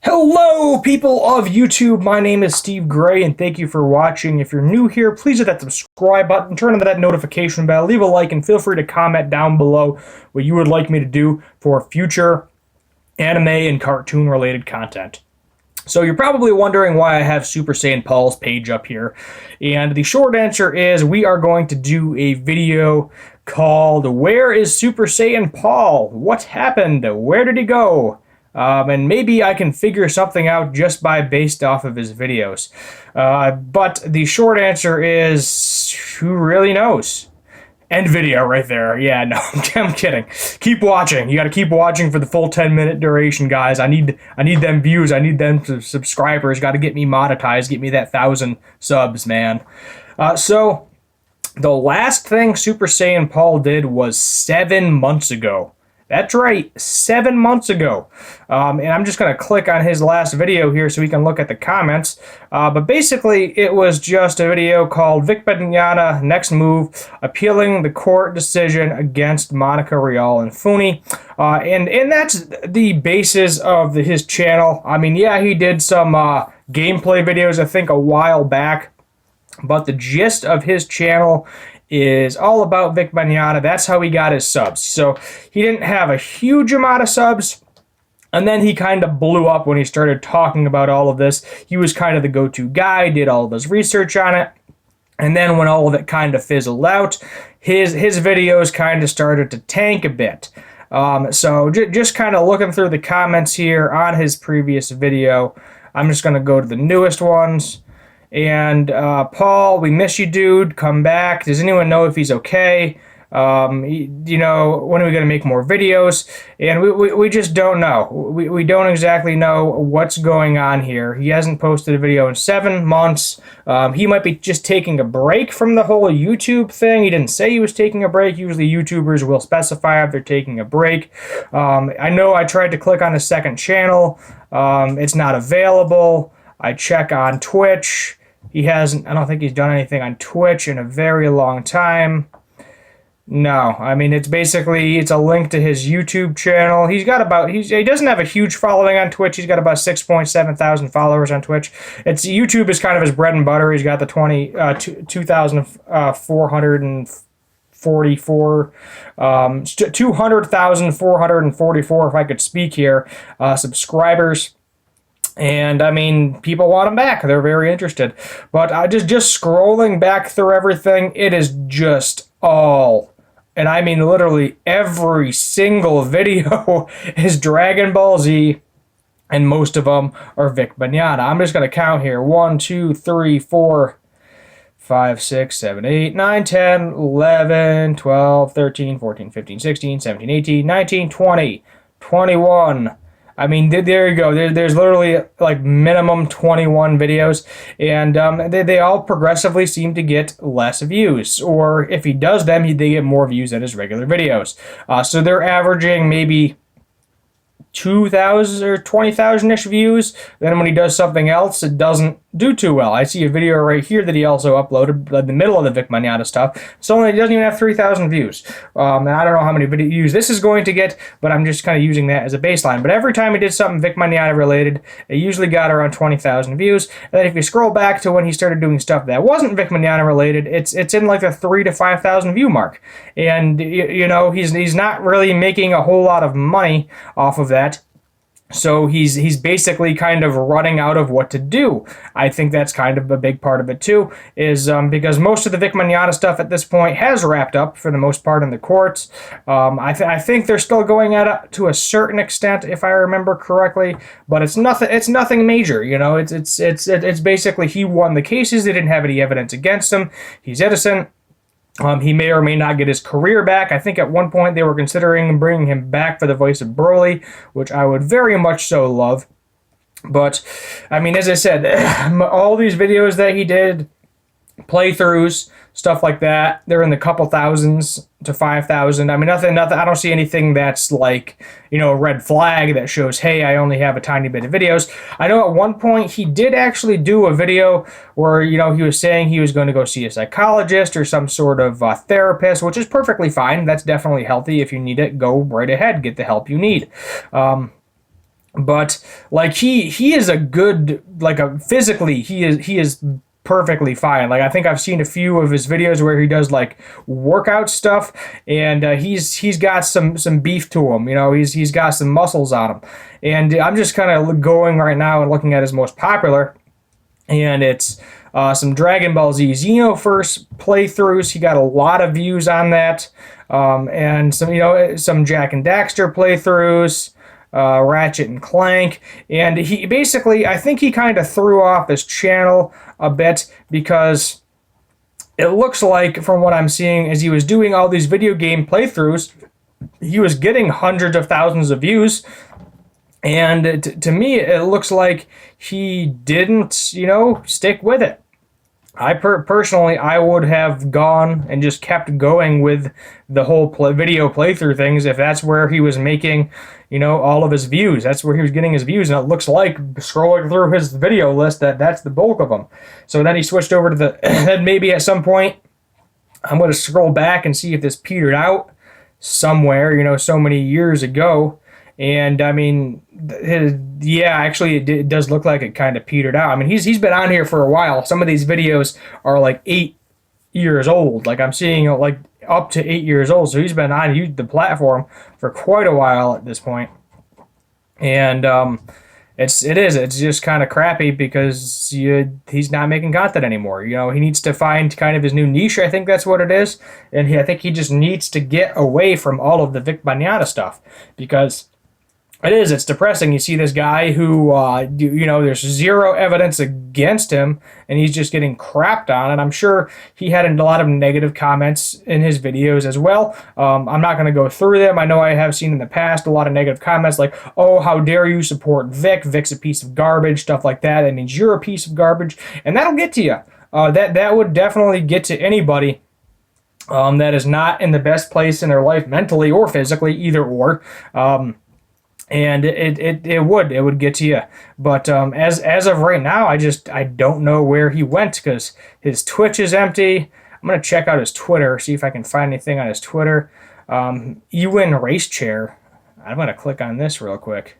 Hello, people of YouTube. My name is Steve Gray, and thank you for watching. If you're new here, please hit that subscribe button, turn on that notification bell, leave a like, and feel free to comment down below what you would like me to do for future anime and cartoon-related content. So you're probably wondering why I have Super Saiyan Paul's page up here, and the short answer is we are going to do a video called Where is Super Saiyan Paul? What happened? Where did he go? And maybe I can figure something out just by based off of his videos. But the short answer is, who really knows? End video right there. Yeah, no, I'm kidding. Keep watching. You got to keep watching for the full 10-minute duration, guys. I need them views. I need them subscribers. Got to get me monetized. Get me that 1,000 subs, man. So the last thing Super Saiyan Paul did was 7 months ago. That's right, 7 months ago. And I'm just going to click on his last video here so we can look at the comments. But basically, it was just a video called Vic Mignogna Next Move, Appealing the Court Decision Against Monica Rial and Funi. And that's the basis of his channel. I mean, yeah, he did some gameplay videos, I think, a while back. But the gist of his channel is all about Vic Mignogna. That's how he got his subs. So he didn't have a huge amount of subs, and then he kind of blew up when he started talking about all of this. He was kind of the go-to guy, did all of his research on it, and then when all of it kind of fizzled out, his videos kind of started to tank a bit. So just kind of looking through the comments here on his previous video, I'm just going to go to the newest ones. And Paul, we miss you, dude. Come back. Does anyone know if he's okay? You know, when are we going to make more videos? And we just don't know. We don't exactly know what's going on here. He hasn't posted a video in 7 months. He might be just taking a break from the whole YouTube thing. He didn't say he was taking a break. Usually YouTubers will specify if they're taking a break. I know I tried to click on his second channel. It's not available. I check on Twitch. He hasn't, I don't think he's done anything on Twitch in a very long time. No, I mean, it's a link to his YouTube channel. He doesn't have a huge following on Twitch. He's got about 6.7 thousand followers on Twitch. YouTube is kind of his bread and butter. He's got the 2,444, 200,444, if I could speak here, subscribers. And I mean, people want him back. They're very interested. But just scrolling back through everything, it is just all, and I mean literally every single video is Dragon Ball Z, and most of them are Vic Mignogna. I'm just going to count here. 1, 2, 3, 4, 5, 6, 7, 8, 9, 10, 11, 12, 13, 14, 15, 16, 17, 18, 19, 20, 21. I mean, there you go. There's literally like minimum 21 videos, and they all progressively seem to get less views. Or if he does them, they get more views than his regular videos. So they're averaging maybe 2,000 or 20,000-ish views. Then when he does something else, it doesn't do too well. I see a video right here that he also uploaded in the middle of the Vic Mignogna stuff. So it doesn't even have 3,000 views. And I don't know how many views this is going to get, but I'm just kind of using that as a baseline. But every time he did something Vic Mignogna related, it usually got around 20,000 views. And then if you scroll back to when he started doing stuff that wasn't Vic Mignogna related, it's in like the 3,000 to 5,000 view mark. And you know, he's not really making a whole lot of money off of that. So he's basically kind of running out of what to do. I think that's kind of a big part of it too, is because most of the Vic Mignogna stuff at this point has wrapped up for the most part in the courts. I think they're still going at it to a certain extent, if I remember correctly, but it's nothing major. You know, it's basically he won the cases. They didn't have any evidence against him. He's innocent. He may or may not get his career back. I think at one point they were considering bringing him back for the voice of Broly, which I would very much so love. But, I mean, as I said, all these videos that he did, playthroughs, stuff like that, they're in the couple thousands to 5,000. I mean, nothing. I don't see anything that's like, you know, a red flag that shows, hey, I only have a tiny bit of videos. I know at one point he did actually do a video where, you know, he was saying he was going to go see a psychologist or some sort of therapist, which is perfectly fine. That's definitely healthy. If you need it, go right ahead, get the help you need. But like he is a good, like, a physically he is perfectly fine. Like, I think I've seen a few of his videos where he does like workout stuff, and he's got some beef to him. He's got some muscles on him. And I'm just kind of going right now and looking at his most popular, and it's some Dragon Ball Z Xenoverse playthroughs. He got a lot of views on that, and some Jack and Daxter playthroughs, Ratchet and Clank, and he basically, I think he kind of threw off his channel a bit because it looks like, from what I'm seeing, as he was doing all these video game playthroughs, he was getting hundreds of thousands of views. And to me, it looks like he didn't, stick with it. Personally, I would have gone and just kept going with the whole video playthrough things if that's where he was making, all of his views. That's where he was getting his views, and it looks like, scrolling through his video list, that's the bulk of them. So then he switched over to then maybe at some point, I'm going to scroll back and see if this petered out somewhere, so many years ago. And I mean, actually, it does look like it kind of petered out. I mean, he's been on here for a while. Some of these videos are like 8 years old. Like, I'm seeing like up to 8 years old. So he's been on the platform for quite a while at this point. And it's just kind of crappy because he's not making content anymore. He needs to find kind of his new niche. I think that's what it is. And I think he just needs to get away from all of the Vic Mignogna stuff, because it's depressing. You see this guy who, there's zero evidence against him, and he's just getting crapped on. And I'm sure he had a lot of negative comments in his videos as well. I'm not going to go through them. I know I have seen in the past a lot of negative comments like, oh, how dare you support Vic? Vic's a piece of garbage, stuff like that. That means you're a piece of garbage. And that'll get to you. That would definitely get to anybody that is not in the best place in their life mentally or physically, either or. And it would get to you. But as of right now, I don't know where he went, because his Twitch is empty. I'm going to check out his Twitter, see if I can find anything on his Twitter. Ewan Race Chair. I'm going to click on this real quick.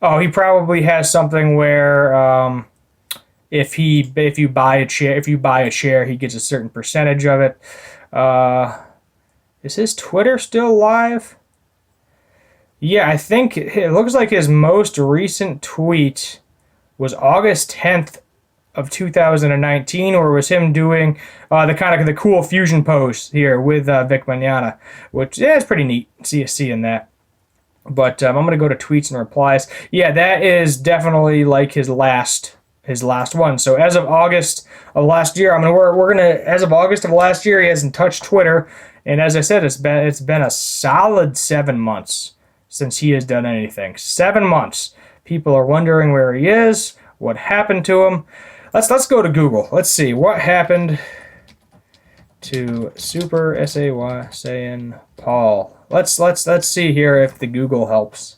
Oh, he probably has something where if you buy a share, he gets a certain percentage of it. Is his Twitter still live? Yeah, I think it looks like his most recent tweet was August 10th of 2019, or it was him doing the kind of the cool fusion pose here with Vic Mignogna, which is pretty neat. Seeing that. But I'm gonna go to tweets and replies. Yeah, that is definitely like his last one. So as of August of last year, as of August of last year, he hasn't touched Twitter, and as I said, it's been a solid 7 months since he has done anything. 7 months. People are wondering where he is, what happened to him. Let's go to Google. Let's see what happened to Super Saiyan Paul. Let's see here if the Google helps.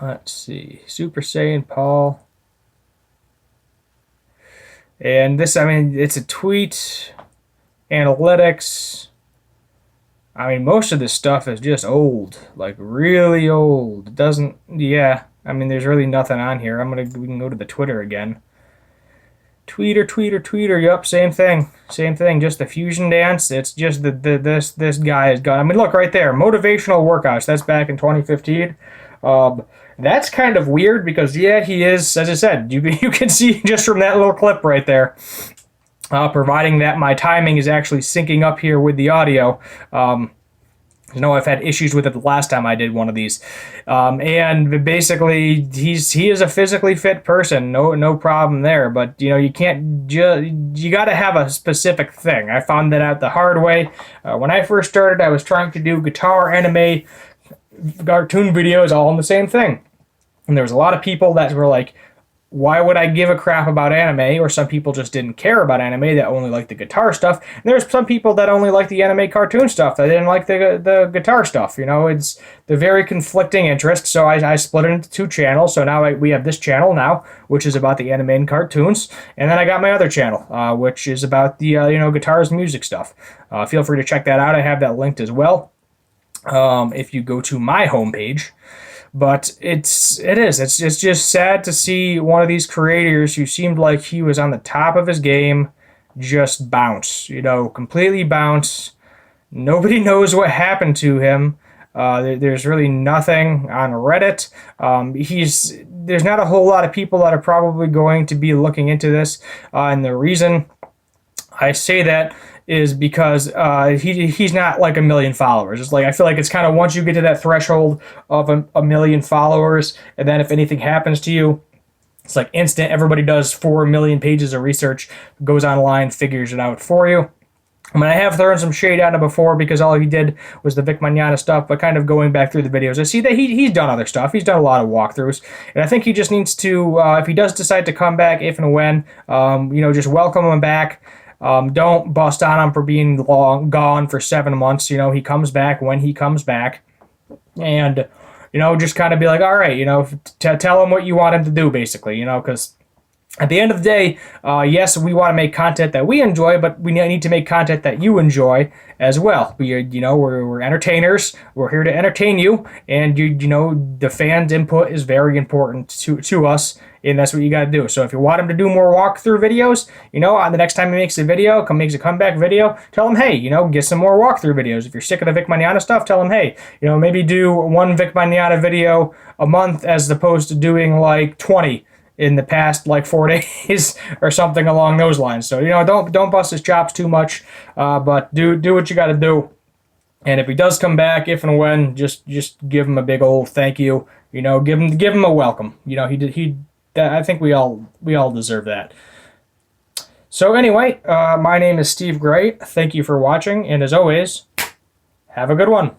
Let's see, Super Saiyan Paul. And this, it's a tweet, analytics. Most of this stuff is just old, like really old. It doesn't, there's really nothing on here. We can go to the Twitter again. Tweeter, yup, same thing, just the fusion dance. It's just this guy is gone. Look right there, motivational workouts, that's back in 2015. That's kind of weird because, he is, as I said, you can see just from that little clip right there, providing that my timing is actually syncing up here with the audio. I've had issues with it the last time I did one of these. And basically, he is a physically fit person, no problem there. But, you can't you got to have a specific thing. I found that out the hard way. When I first started, I was trying to do guitar, anime, cartoon videos, all in the same thing. And there was a lot of people that were like, why would I give a crap about anime? Or some people just didn't care about anime, that only liked the guitar stuff. And there's some people that only like the anime cartoon stuff, that didn't like the guitar stuff. It's the very conflicting interests. So I split it into 2 channels. So now we have this channel now, which is about the anime and cartoons. And then I got my other channel, which is about the guitars and music stuff. Feel free to check that out. I have that linked as well. if you go to my homepage. But it's just sad to see one of these creators who seemed like he was on the top of his game just bounce, completely bounce. Nobody knows what happened to him. There's really nothing on Reddit. There's not a whole lot of people that are probably going to be looking into this, and the reason I say that is because he's not like a million followers. It's like I feel like it's kind of once you get to that threshold of a million followers, and then if anything happens to you, it's like instant. Everybody does 4 million pages of research, goes online, figures it out for you. I mean, I have thrown some shade at him before because all he did was the Vic Mignogna stuff, but kind of going back through the videos, I see that he's done other stuff. He's done a lot of walkthroughs, and I think he just needs to, if he does decide to come back, if and when, just welcome him back. Don't bust on him for being gone for 7 months. He comes back when he comes back, and just kind of be like, all right, tell him what you want him to do, basically, because at the end of the day, yes, we want to make content that we enjoy, but we need to make content that you enjoy as well. We're entertainers. We're here to entertain you, and the fans' input is very important to us, and that's what you got to do. So if you want him to do more walkthrough videos, on the next time he makes a video, makes a comeback video, tell him, hey, get some more walkthrough videos. If you're sick of the Vic Mignogna stuff, tell him, hey, maybe do one Vic Mignogna video a month as opposed to doing like 20 in the past like 4 days or something along those lines. So don't bust his chops too much, but do what you got to do. And if he does come back, if and when, just give him a big old thank you. Give him a welcome. I think we all deserve that. So anyway, my name is Steve Gray. Thank you for watching, and as always, have a good one.